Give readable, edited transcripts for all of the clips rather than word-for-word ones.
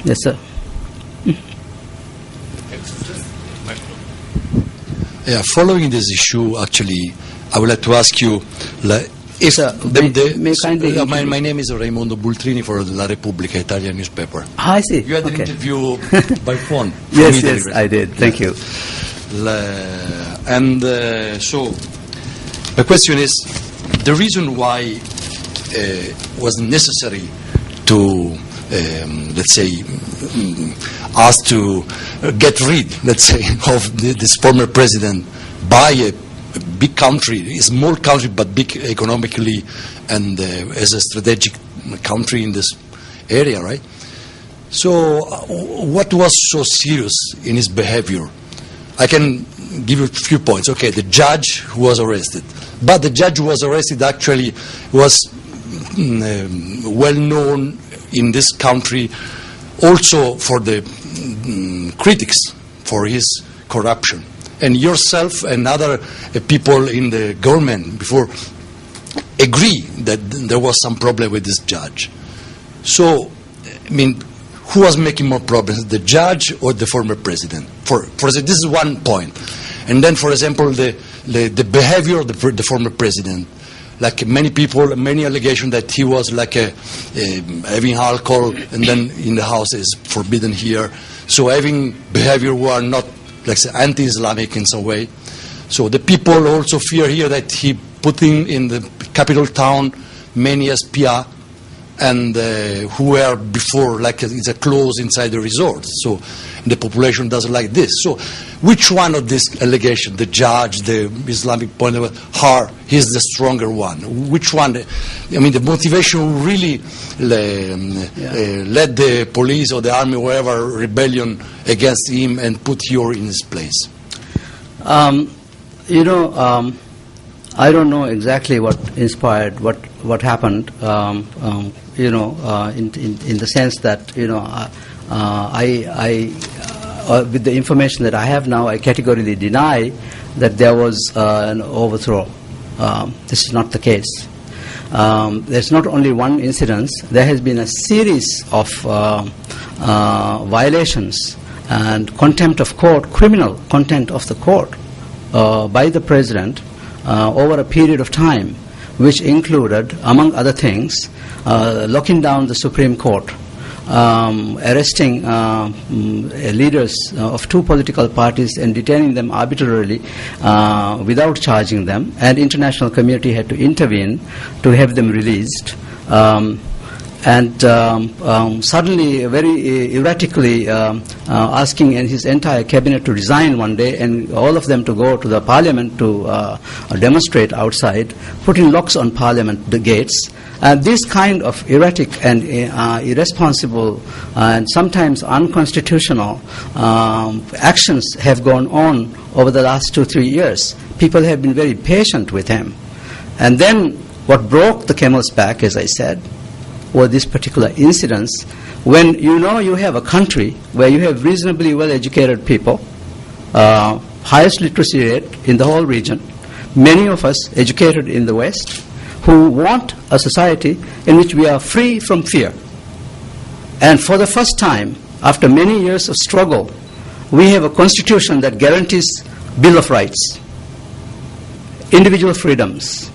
Yes, sir. Yeah, following this issue, actually, I would like to ask you, if Sir, my name is Raimondo Bultrini for La Repubblica, Italian newspaper. I see. You had an interview by phone. Yes, I did. Thank you. So, the question is, the reason why it was necessary to, let's say, us to get rid, let's say, of this former president by a big country, a small country but big economically and as a strategic country in this area, right? So what was so serious in his behavior? I can give you a few points. Okay, the judge who was arrested. But the judge who was arrested actually was well known in this country also for the critics for his corruption. And yourself and other people in the government before agree that there was some problem with this judge. So, I mean, who was making more problems, the judge or the former president? For this is one point. And then, for example, the behavior of the former president. Like many people, many allegations that he was like having alcohol and then in the house is forbidden here. So having behavior who are not, like say, anti-Islamic in some way. So the people also fear here that he put in the capital town many SPA and who were before like it's a clause inside the resort. So the population doesn't like this. So which one of these allegations, the judge, the Islamic point of view, is the stronger one? Which one? I mean, the motivation really led the police or the army, whatever, rebellion against him and put you in his place? I don't know exactly what inspired what happened. In the sense that with the information that I have now, I categorically deny that there was an overthrow. This is not the case. There's not only one incident. There has been a series of violations and contempt of court, criminal contempt of the court by the president over a period of time, which included, among other things, locking down the Supreme Court, arresting leaders of two political parties and detaining them arbitrarily without charging them, and international community had to intervene to have them released. Suddenly, very erratically, asking his entire cabinet to resign one day and all of them to go to the parliament to demonstrate outside, putting locks on parliament, the gates. This kind of erratic and irresponsible and sometimes unconstitutional actions have gone on over the last 2-3 years. People have been very patient with him. And then what broke the camel's back, as I said, or this particular incidents, when you have a country where you have reasonably well-educated people, highest literacy rate in the whole region, many of us educated in the West, who want a society in which we are free from fear. And for the first time, after many years of struggle, we have a constitution that guarantees Bill of Rights, individual freedoms,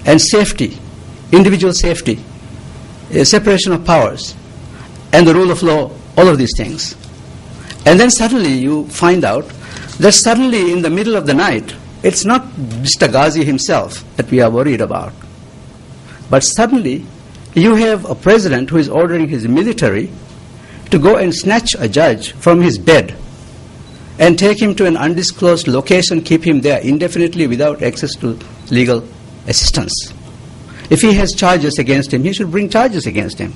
and safety, individual safety, separation of powers, and the rule of law, all of these things. And then suddenly you find out that suddenly in the middle of the night, it's not Mr. Ghazi himself that we are worried about, but suddenly you have a president who is ordering his military to go and snatch a judge from his bed and take him to an undisclosed location, keep him there indefinitely without access to legal assistance. If he has charges against him, he should bring charges against him.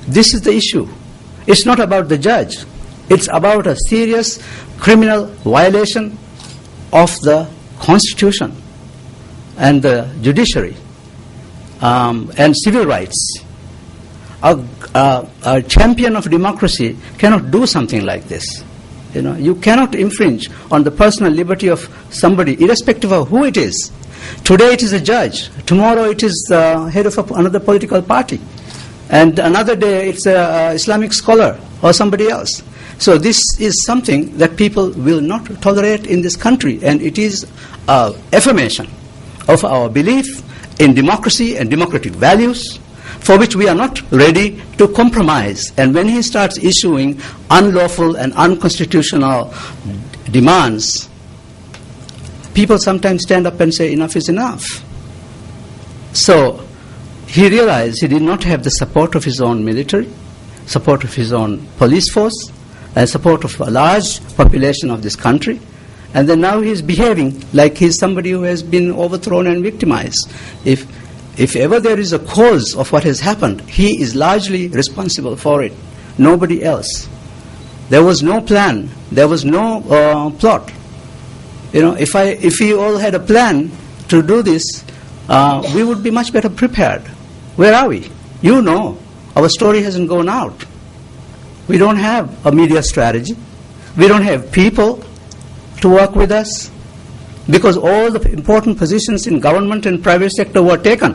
This is the issue. It's not about the judge. It's about a serious criminal violation of the Constitution and the judiciary and civil rights. A champion of democracy cannot do something like this. You cannot infringe on the personal liberty of somebody, irrespective of who it is. Today it is a judge. Tomorrow it is the head of another political party. And another day it's an Islamic scholar or somebody else. So this is something that people will not tolerate in this country, and it is affirmation of our belief in democracy and democratic values, for which we are not ready to compromise. And when he starts issuing unlawful and unconstitutional demands, people sometimes stand up and say enough is enough. So he realized he did not have the support of his own military, support of his own police force, and support of a large population of this country. And then now he's behaving like he's somebody who has been overthrown and victimized. If ever there is a cause of what has happened, he is largely responsible for it, nobody else. There was no plan, there was no plot. You know, if we all had a plan to do this, we would be much better prepared. Where are we? You know, our story hasn't gone out. We don't have a media strategy. We don't have people to work with us, because all the important positions in government and private sector were taken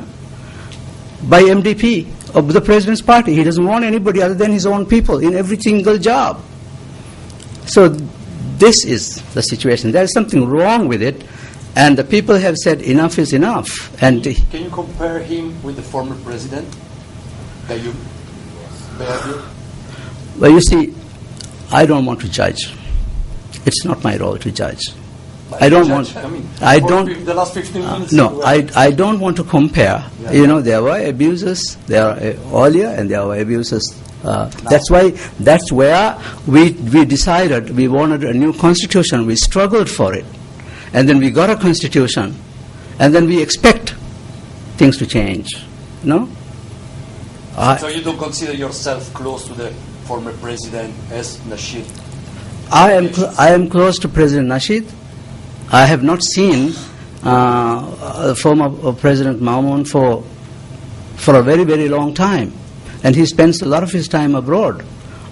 by MDP of the President's party. He doesn't want anybody other than his own people in every single job. So this is the situation. There is something wrong with it, and the people have said enough is enough. And can you compare him with the former president that you behaved? Well, you see, I don't want to judge. It's not my role to judge. I don't want. I mean, I don't. The last 15 minutes. No, I don't want to compare. Yeah. You know, there were abuses there earlier, and there were abuses. That's where we decided we wanted a new constitution. We struggled for it, and then we got a constitution, and then we expect things to change. No. So you don't consider yourself close to the former president as Nasheed? I am close to President Nasheed. I have not seen former President Mamoun for a very, very long time, and he spends a lot of his time abroad.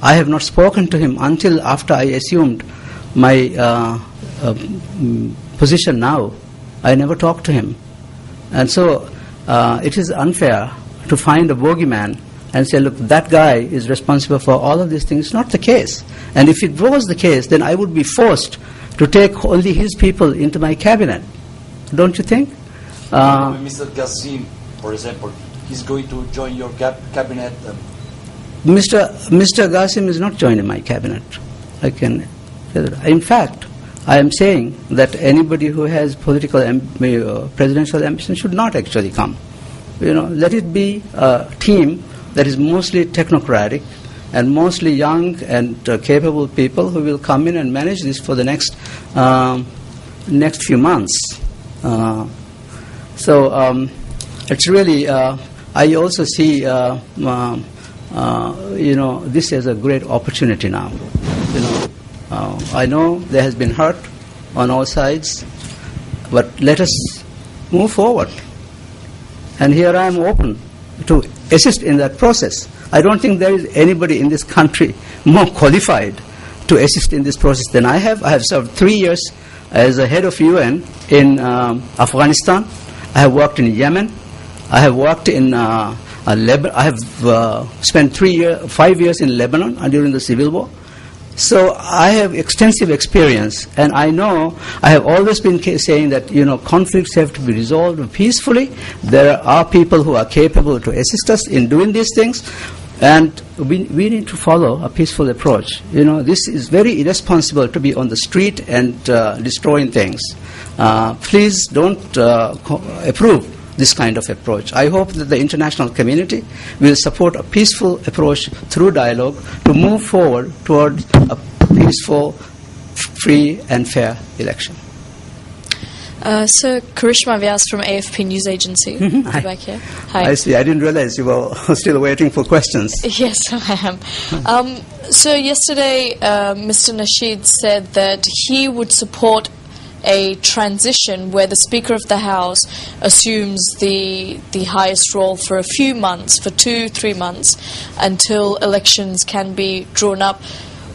I have not spoken to him until after I assumed my position now. I never talked to him. And so it is unfair to find a bogeyman and say, look, that guy is responsible for all of these things. It's not the case. And if it was the case, then I would be forced to take only his people into my cabinet. Don't you think? Mr. Ghassim, for example, he's going to join your cabinet. Mr. Ghassim is not joining my cabinet. I can. In fact, I am saying that anybody who has political presidential ambition should not actually come. You know, let it be a team that is mostly technocratic and mostly young and capable people who will come in and manage this for the next few months. So it's really. I also see, this as a great opportunity now. You know, I know there has been hurt on all sides, but let us move forward. And here I am open to assist in that process. I don't think there is anybody in this country more qualified to assist in this process than I have. I have served 3 years as a head of UN in Afghanistan. I have worked in Yemen. I have worked in Lebanon. I have spent 5 years in Lebanon during the civil war. So I have extensive experience, and I know I have always been saying that conflicts have to be resolved peacefully. There are people who are capable to assist us in doing these things, and we need to follow a peaceful approach. This is very irresponsible to be on the street and destroying things. Please don't approve this kind of approach. I hope that the international community will support a peaceful approach through dialogue to move forward toward a peaceful, free and fair election. So, Karishma Vyas from AFP News Agency. Hi. Back here. Hi. I see. I didn't realize you were still waiting for questions. Yes, I am. So yesterday, Mr. Nasheed said that he would support a transition where the Speaker of the House assumes the highest role for a few months, for 2-3 months, until elections can be drawn up.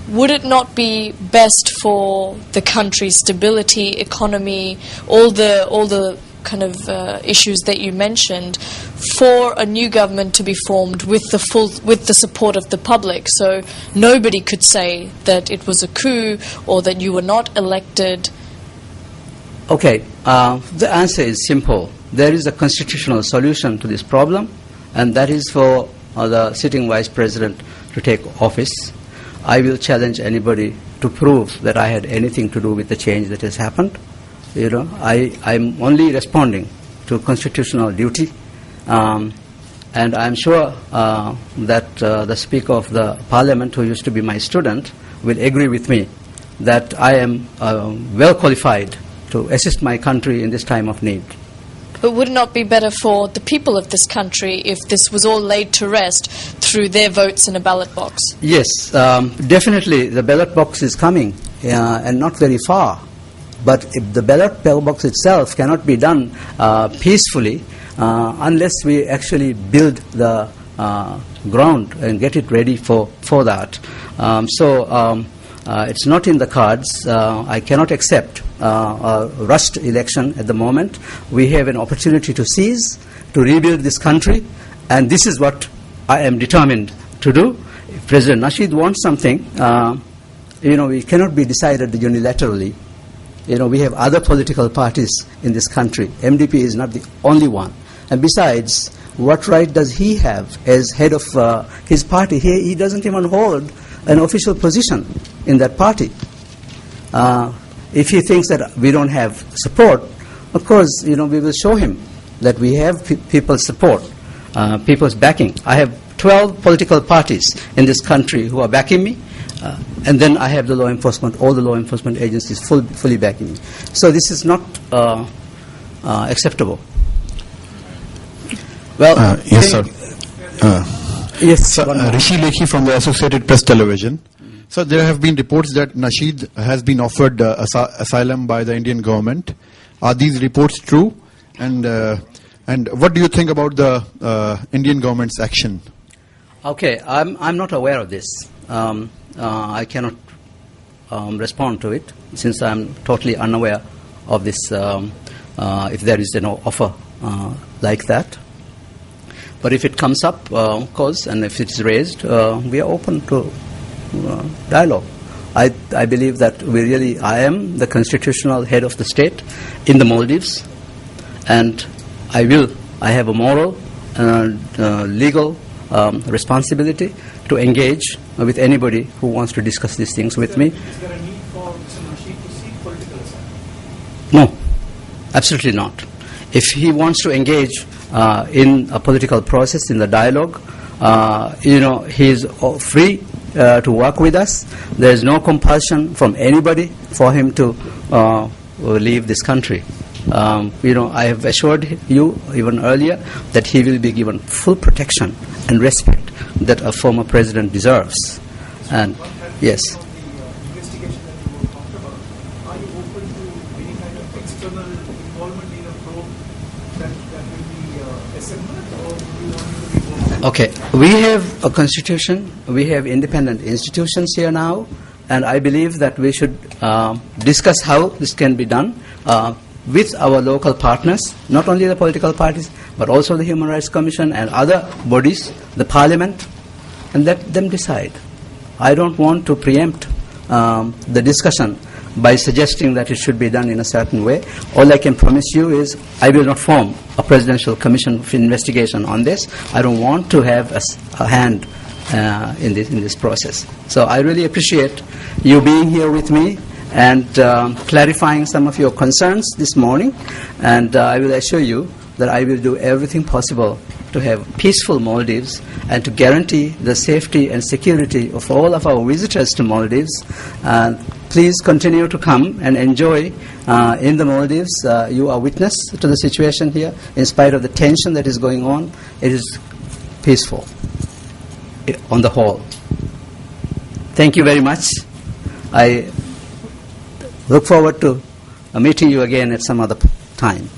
Would it not be best for the country's stability, economy, all the kind of issues that you mentioned, for a new government to be formed with the support of the public, so nobody could say that it was a coup or that you were not elected? Okay, the answer is simple. There is a constitutional solution to this problem, and that is for the sitting vice president to take office. I will challenge anybody to prove that I had anything to do with the change that has happened. You know, I'm only responding to constitutional duty, and I'm sure that the Speaker of the Parliament, who used to be my student, will agree with me that I am well qualified to assist my country in this time of need. But would it not be better for the people of this country if this was all laid to rest through their votes in a ballot box? Yes, definitely the ballot box is coming, and not very far. But if the ballot box itself cannot be done peacefully unless we actually build the ground and get it ready for that. It's not in the cards. I cannot accept a rushed election at the moment. We have an opportunity to seize, to rebuild this country, and this is what I am determined to do. If President Nasheed wants something, it cannot be decided unilaterally. We have other political parties in this country. MDP is not the only one. And besides, what right does he have as head of his party? He doesn't even hold an official position in that party. If he thinks that we don't have support, of course, we will show him that we have people's support, people's backing. I have 12 political parties in this country who are backing me, and then I have the law enforcement, all the law enforcement agencies fully backing me. So this is not acceptable. Well, yes, sir. Yes, sir, Rishi Lekhi from the Associated Press Television. So there have been reports that Nasheed has been offered asylum by the Indian government. Are these reports true? And what do you think about the Indian government's action? Okay, I'm not aware of this. I cannot respond to it since I'm totally unaware of this. If there is no offer like that. But if it comes up, of course, and if it's raised, we are open to dialogue. I believe that I am the constitutional head of the state in the Maldives, and I have a moral and legal responsibility to engage with anybody who wants to discuss these things with me. Is there a need for Mr. Nasheed to seek political asylum? No, absolutely not. If he wants to engage in a political process, in the dialogue, he is free to work with us. There is no compulsion from anybody for him to leave this country. I have assured you even earlier that he will be given full protection and respect that a former president deserves. And yes. Investigation that you talked about, are you open to any kind of external involvement in a probe that will be assembled, or do you want it to be more? Okay, we have a constitution, we have independent institutions here now, and I believe that we should discuss how this can be done with our local partners, not only the political parties, but also the Human Rights Commission and other bodies, the Parliament, and let them decide. I don't want to preempt the discussion by suggesting that it should be done in a certain way. All I can promise you is I will not form a presidential commission of investigation on this. I don't want to have a hand in this process. So I really appreciate you being here with me and clarifying some of your concerns this morning. And I will assure you that I will do everything possible to have peaceful Maldives and to guarantee the safety and security of all of our visitors to Maldives. Please continue to come and enjoy in the Maldives. You are witness to the situation here. In spite of the tension that is going on, it is peaceful on the whole. Thank you very much. I look forward to meeting you again at some other time.